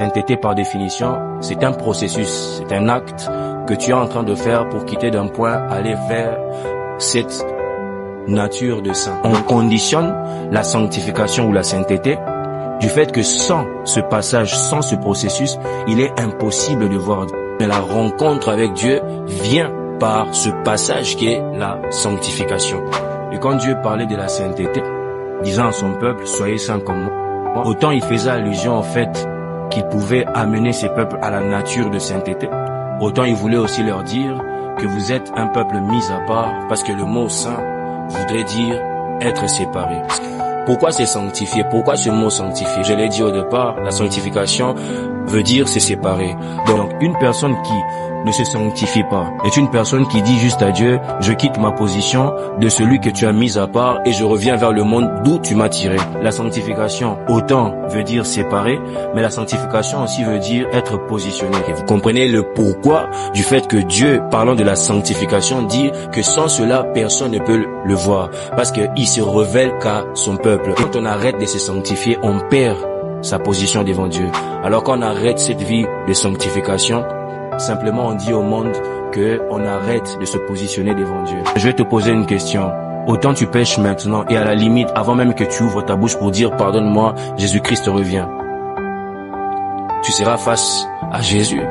sainteté, par définition, c'est un processus, c'est un acte que tu es en train de faire pour quitter d'un point, aller vers cette nature de saint. On conditionne la sanctification ou la sainteté du fait que sans ce passage, sans ce processus, il est impossible de voir Dieu. Mais la rencontre avec Dieu vient par ce passage qui est la sanctification. Et quand Dieu parlait de la sainteté, disant à son peuple, soyez saints comme moi, autant il faisait allusion au fait qu'il pouvait amener ses peuples à la nature de sainteté, autant il voulait aussi leur dire que vous êtes un peuple mis à part, parce que le mot saint voudrait dire être séparé. Pourquoi c'est sanctifié? Pourquoi ce mot sanctifié? Je l'ai dit au départ, la sanctification veut dire se séparer. Donc une personne qui ne se sanctifie pas est une personne qui dit juste à Dieu, je quitte ma position de celui que tu as mis à part et je reviens vers le monde d'où tu m'as tiré. La sanctification, autant veut dire séparer, mais la sanctification aussi veut dire être positionné. Et vous comprenez le pourquoi du fait que Dieu, parlant de la sanctification, dit que sans cela, personne ne peut le voir. Parce qu'il se révèle qu'à son peuple. Quand on arrête de se sanctifier, on perd sa position devant Dieu. Alors qu'on arrête cette vie de sanctification, simplement on dit au monde que on arrête de se positionner devant Dieu. Je vais te poser une question. Autant tu pêches maintenant et à la limite, avant même que tu ouvres ta bouche pour dire pardonne-moi, Jésus-Christ revient. Tu seras face à Jésus.